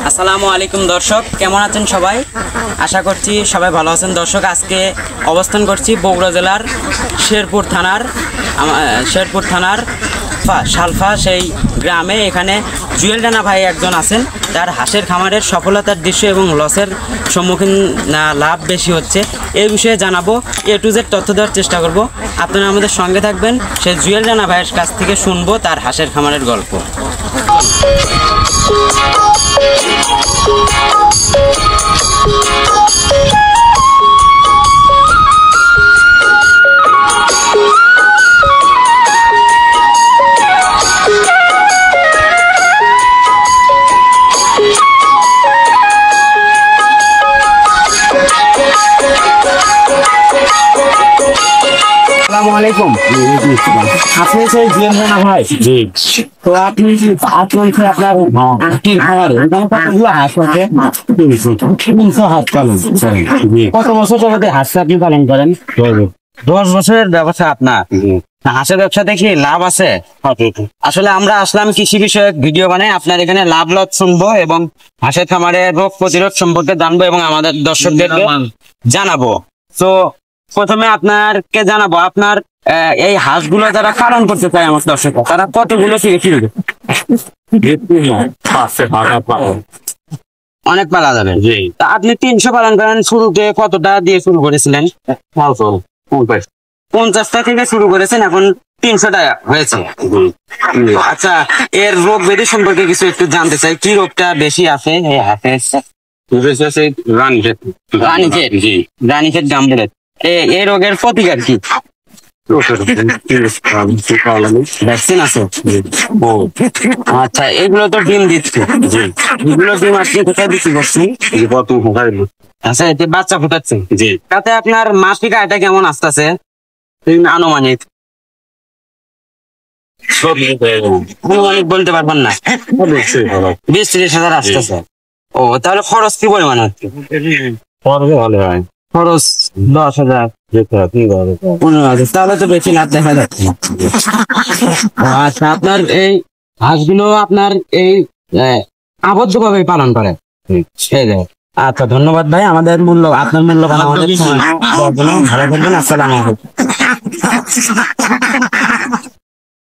আসসালামু আলাইকুম দর্শক, কেমন আছেন সবাই? আশা করছি সবাই ভালো আছেন। দর্শক, আজকে অবস্থান করছি বগুড়া জেলার শেরপুর থানার সালফা সেই গ্রামে। এখানে জুয়েল রানা ভাই একজন আছেন, তার হাঁসের খামারের সফলতার দৃশ্য এবং লসের সম্মুখীন লাভ বেশি হচ্ছে এই বিষয়ে জানাবো, এ টু জেড তথ্য দেওয়ার চেষ্টা করব। আপনারা আমাদের সঙ্গে থাকবেন, সেই জুয়েল রানা ভাইয়ের কাছ থেকে শুনবো তার হাঁসের খামারের গল্প। আসসালামু আলাইকুম। আপনি সেই জুয়েল রানা ভাই? জি। তো আপনি আপনার কতগুলো হাঁস আছে? 300 হাঁস পালন। কত বছর যাবতে হাঁস আপনি পালন করেন? 10 বছরের ব্যবসা আপনার। হাঁসের ব্যবসাতে কি লাভ আছে? আসলে আমরা আসলাম কৃষি বিষয়ক ভিডিও বানাই, আপনার এখানে লাভ লস শুনবো এবং হাঁসের খামারের রোগ প্রতিরোধ সম্পর্কে জানবো এবং আমাদের দর্শকদেরকে জানাবো। তো প্রথমে আপনাকে জানাবো, আপনার এই হাঁসগুলো যারা পালন করতে চায় আমার দর্শক, তারা কতগুলো থেকে শুরু করে? অনেক পালা যাবে। তা আপনি 300 পালন করেন, শুরুতে কতটা দিয়ে শুরু করেছিলেন? 50টা থেকে শুরু করেছেন, এখন 300টা হয়েছে। আচ্ছা, এর রোগ ব্যাধি সম্পর্কে কিছু একটু জানতে চাই। কি রোগটা বেশি আছে এই হাঁসের? রানীক্ষেত গাম্বুরেট। এই রোগের প্রতিকার কি? ভ্যাকসিন আছে? আচ্ছা, এগুলো তো ডিম দিচ্ছে। এগুলো ডিম আপনি কোথায় বিক্রি করছেন? আচ্ছা, এতে বাচ্চা ফুটাচ্ছে। তাতে আপনার মাসিক আয়টা কেমন আসতেছে আনুমানিক? আনুমানিক বলতে পারবেন না? 20-30 হাজার আসতেছে। ও, তাহলে খরচ কি পরিমাণ হচ্ছে? ভালো হয়। খরচ 10,000, 15,000, তাহলে তো বেশি লাভ দেখা যাচ্ছে। আচ্ছা, আপনার এই হাঁসগুলো আপনার এই আবদ্ধ ভাবে পালন করে? আচ্ছা, ধন্যবাদ ভাই, আপনার মূল্যবান আমাদের সময়। ভালো থাকবেন। আসসালামু আলাইকুম।